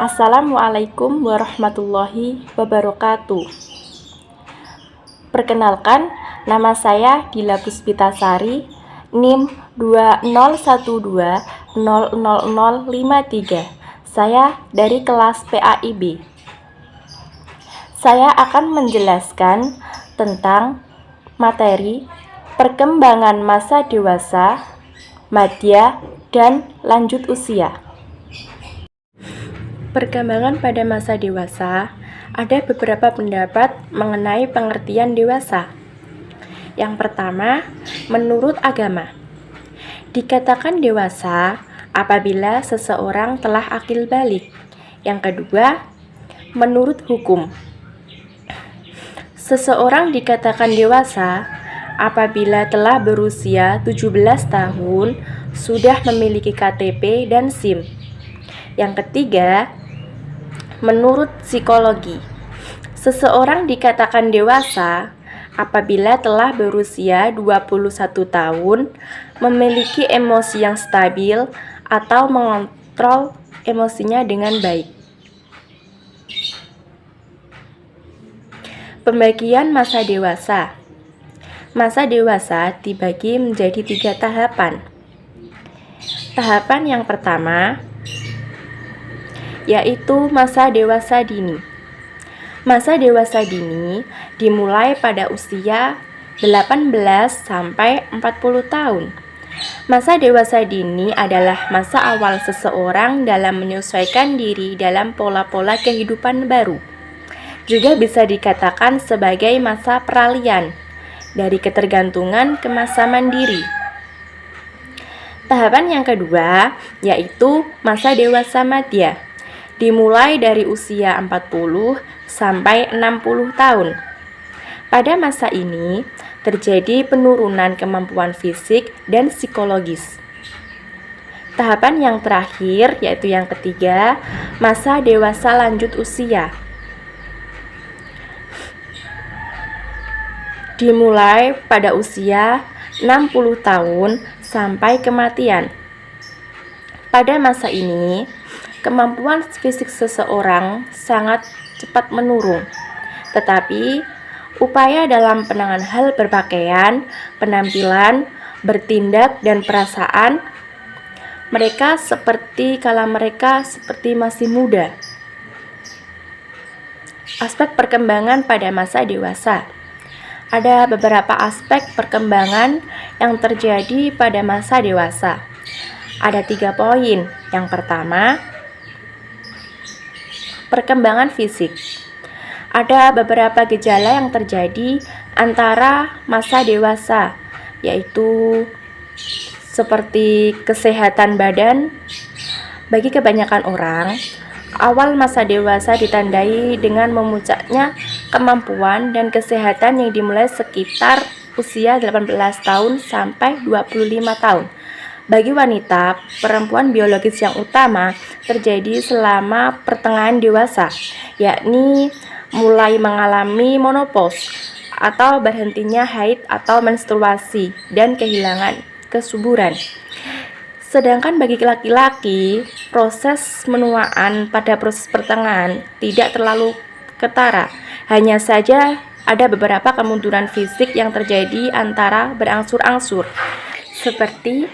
Assalamualaikum warahmatullahi wabarakatuh. Perkenalkan, nama saya Dila Puspitasari, NIM 201200053. Saya dari kelas PAIB. Saya akan menjelaskan tentang materi perkembangan masa dewasa, madya, dan lanjut usia. Perkembangan pada masa dewasa, ada beberapa pendapat mengenai pengertian dewasa. Yang pertama, menurut agama, dikatakan dewasa apabila seseorang telah akil balik. Yang kedua, menurut hukum, seseorang dikatakan dewasa apabila telah berusia 17 tahun, sudah memiliki KTP dan SIM. Yang ketiga, menurut psikologi, seseorang dikatakan dewasa apabila telah berusia 21 tahun, memiliki emosi yang stabil atau mengontrol emosinya dengan baik. Pembagian masa dewasa. Masa dewasa dibagi menjadi 3 tahapan. Tahapan yang pertama yaitu masa dewasa dini. Masa dewasa dini dimulai pada usia 18 sampai 40 tahun. Masa dewasa dini adalah masa awal seseorang dalam menyesuaikan diri dalam pola-pola kehidupan baru. Juga bisa dikatakan sebagai masa peralihan dari ketergantungan ke masa mandiri. Tahapan yang kedua yaitu masa dewasa madya, dimulai dari usia 40 sampai 60 tahun. Pada masa ini terjadi penurunan kemampuan fisik dan psikologis. Tahapan yang terakhir yaitu yang ketiga, masa dewasa lanjut usia, dimulai pada usia 60 tahun sampai kematian. Pada masa ini, kemampuan fisik seseorang sangat cepat menurun, tetapi upaya dalam penanganan hal berpakaian, penampilan, bertindak, dan perasaan mereka seperti masih muda. Aspek perkembangan pada masa dewasa. Ada beberapa aspek perkembangan yang terjadi pada masa dewasa. Ada 3 poin. Yang pertama, perkembangan fisik. Ada beberapa gejala yang terjadi antara masa dewasa, yaitu seperti kesehatan badan. Bagi kebanyakan orang, awal masa dewasa ditandai dengan memuncaknya kemampuan dan kesehatan yang dimulai sekitar usia 18 tahun sampai 25 tahun. Bagi wanita, perempuan biologis yang utama terjadi selama pertengahan dewasa, yakni mulai mengalami menopause atau berhentinya haid atau menstruasi dan kehilangan kesuburan. Sedangkan bagi laki-laki, proses menuaan pada proses pertengahan tidak terlalu ketara. Hanya saja ada beberapa kemunduran fisik yang terjadi antara berangsur-angsur, seperti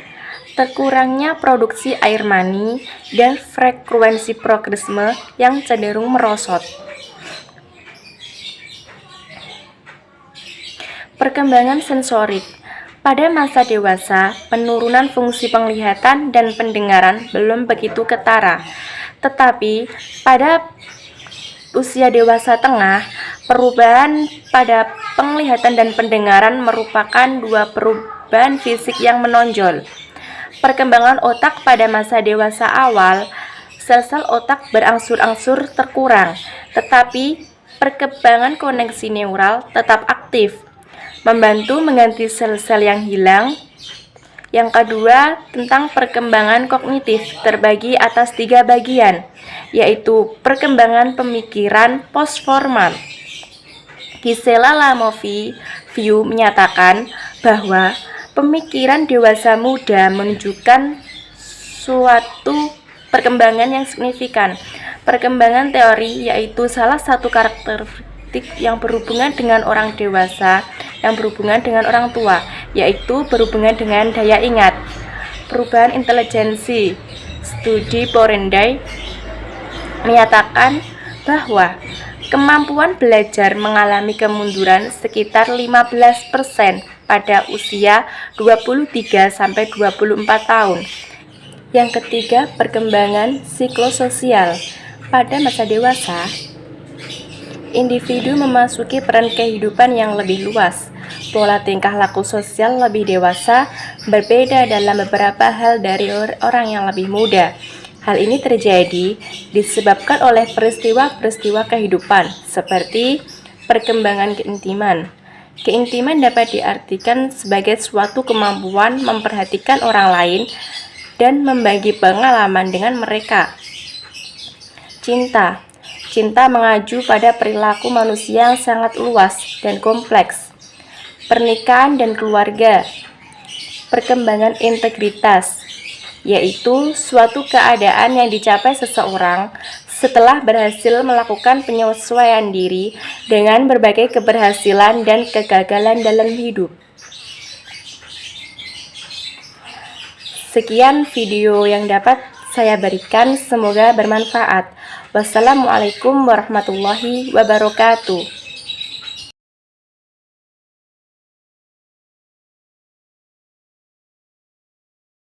terkurangnya produksi air mani dan frekuensi orgasme yang cenderung merosot. Perkembangan sensorik. Pada masa dewasa, penurunan fungsi penglihatan dan pendengaran belum begitu ketara. Tetapi pada usia dewasa tengah, perubahan pada penglihatan dan pendengaran merupakan 2 perubahan fisik yang menonjol. Perkembangan otak pada masa dewasa awal, sel-sel otak berangsur-angsur terkurang, tetapi perkembangan koneksi neural tetap aktif, membantu mengganti sel-sel yang hilang. Yang kedua, tentang perkembangan kognitif terbagi atas 3 bagian, yaitu perkembangan pemikiran postformal. Gisela Lamovi View menyatakan bahwa pemikiran dewasa muda menunjukkan suatu perkembangan yang signifikan. Perkembangan teori yaitu salah satu karakteristik yang berhubungan dengan orang dewasa yang berhubungan dengan orang tua, yaitu berhubungan dengan daya ingat. Perubahan intelijensi. Studi Porendai menyatakan bahwa kemampuan belajar mengalami kemunduran sekitar 15% pada usia 23-24 tahun. Yang ketiga, perkembangan psikososial. Pada masa dewasa, individu memasuki peran kehidupan yang lebih luas. Pola tingkah laku sosial lebih dewasa berbeda dalam beberapa hal dari orang yang lebih muda. Hal ini terjadi disebabkan oleh peristiwa-peristiwa kehidupan, seperti perkembangan keintiman. Keintiman dapat diartikan sebagai suatu kemampuan memperhatikan orang lain dan membagi pengalaman dengan mereka. Cinta. Cinta mengacu pada perilaku manusia yang sangat luas dan kompleks. Pernikahan dan keluarga. Perkembangan integritas, yaitu suatu keadaan yang dicapai seseorang setelah berhasil melakukan penyesuaian diri dengan berbagai keberhasilan dan kegagalan dalam hidup. Sekian video yang dapat saya berikan, semoga bermanfaat. Wassalamualaikum warahmatullahi wabarakatuh.